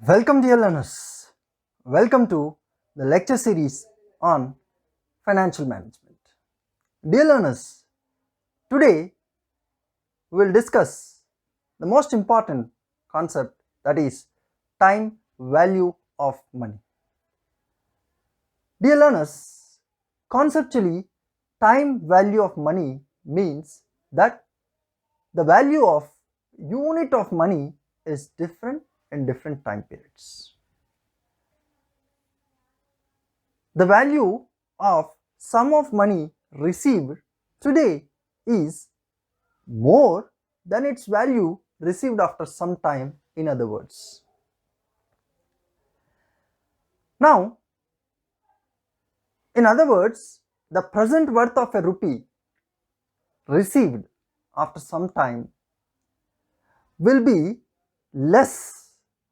Welcome, dear learners. Welcome to the lecture series on financial management. Dear learners, today we will discuss the most important concept, that is time value of money. Dear learners, conceptually, time value of money means that the value of unit of money is different in different time periods. The value of sum of money received today is more than its value received after some time, in other words. Now, in other words, the present worth of a rupee received after some time will be less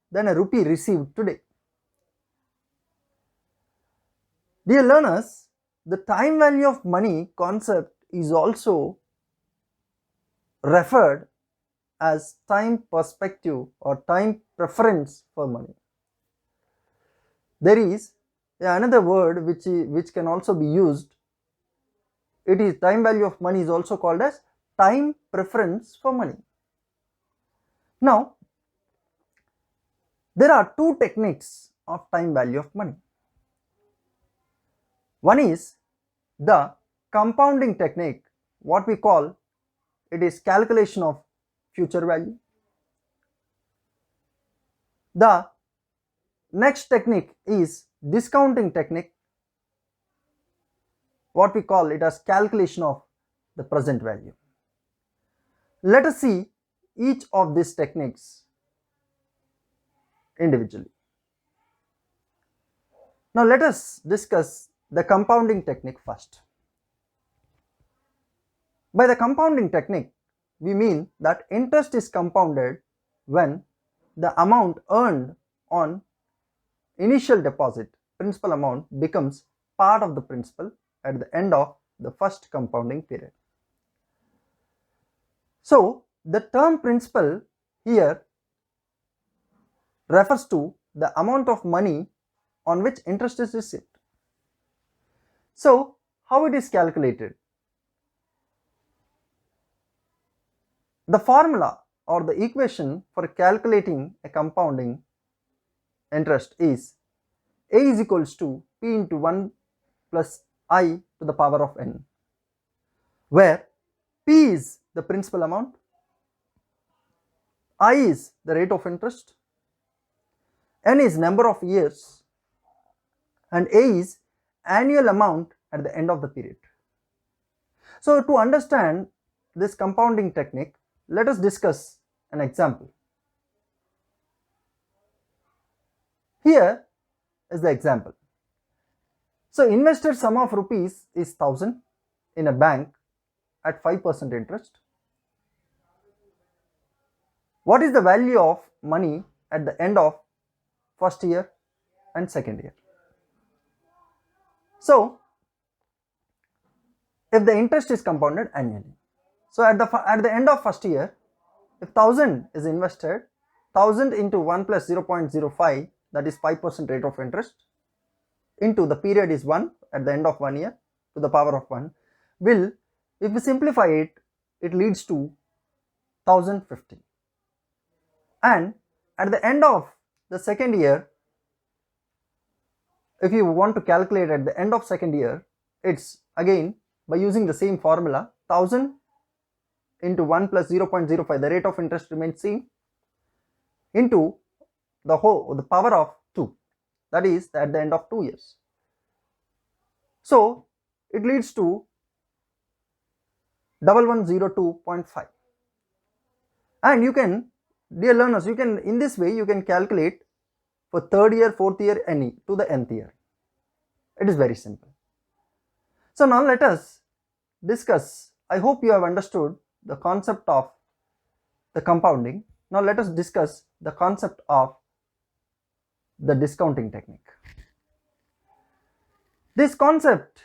than a rupee received today. Dear learners, the time value of money concept is also referred as time perspective or time preference for money. There is another word which can also be used. It is time value of money is also called as time preference for money. Now, there are two techniques of time value of money. One is the compounding technique, what we call it is calculation of future value. The next technique is discounting technique, what we call it as calculation of the present value. Let us see each of these techniques individually. Now let us discuss the compounding technique first. By the compounding technique, we mean that interest is compounded when the amount earned on initial deposit, principal amount, becomes part of the principal at the end of the first compounding period. So the term principal here refers to the amount of money on which interest is received. So how it is calculated? The formula or the equation for calculating a compounding interest is A is equals to P into 1 plus I to the power of n, where P is the principal amount, I is the rate of interest, n is number of years, and A is annual amount at the end of the period. So to understand this compounding technique, let us discuss an example. Here is the example. So invested sum of rupees is 1000 in a bank at 5% interest. What is the value of money at the end of first year and second year? So if the interest is compounded annually, so at the end of first year, if 1000 is invested, 1000 into 1 plus 0.05, that is 5% rate of interest, into the period is 1 at the end of 1 year to the power of 1, will, if we simplify it, it leads to 1050. And at the end of the second year, if you want to calculate at the end of second year, it's again by using the same formula, 1000 into 1 plus 0.05, the rate of interest remains same, into the power of 2, that is at the end of 2 years. So it leads to 1102.5. And you can, dear learners, you can, in this way you can calculate for third year, fourth year, any to the nth year. It is very simple. So now let us discuss, I hope you have understood the concept of the compounding. Now let us discuss the concept of the discounting technique. This concept,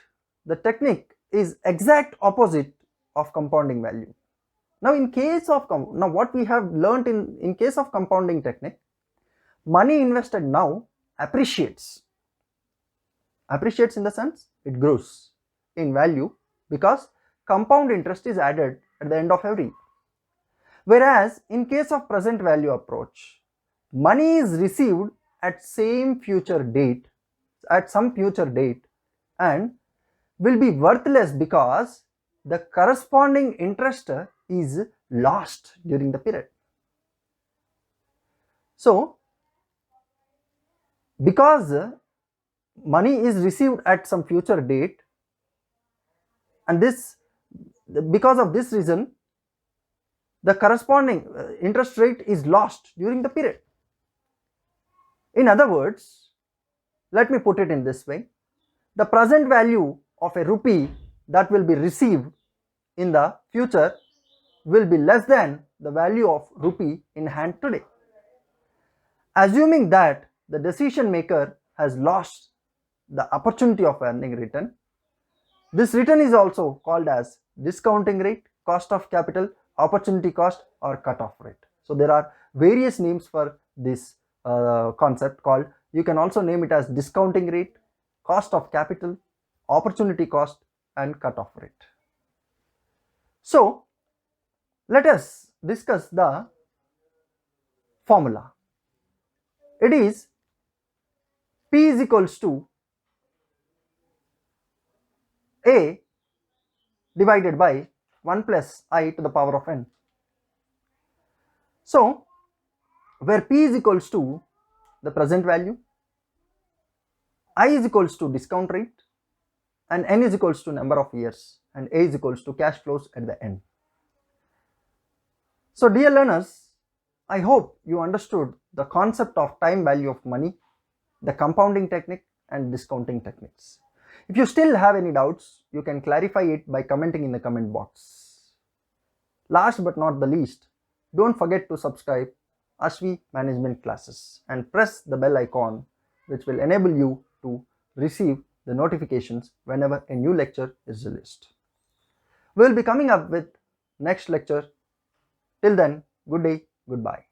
the technique, is exact opposite of compounding value. Now in case of, what we have learnt in case of compounding technique, money invested now appreciates. Appreciates in the sense it grows in value because compound interest is added at the end of every year. Whereas in case of present value approach, money is received at some future date and will be worthless because the corresponding interest is lost during the period. So because money is received at some future date, and because of this reason the corresponding interest rate is lost during the period. In other words, let me put it in this way: the present value of a rupee that will be received in the future will be less than the value of rupee in hand today. Assuming that the decision maker has lost the opportunity of earning return, this return is also called as discounting rate, cost of capital, opportunity cost, or cutoff rate. So there are various names for this concept called, you can also name it as discounting rate, cost of capital, opportunity cost, and cutoff rate. So let us discuss the formula. It is P is equals to A divided by 1 plus I to the power of n. So where P is equals to the present value, I is equals to discount rate, and n is equals to number of years, and A is equals to cash flows at the end. So dear learners, I hope you understood the concept of time value of money, the compounding technique, and discounting techniques. If you still have any doubts, you can clarify it by commenting in the comment box. Last but not the least, don't forget to subscribe Ashvi Management Classes and press the bell icon, which will enable you to receive the notifications whenever a new lecture is released. We will be coming up with next lecture. Till then, good day, goodbye.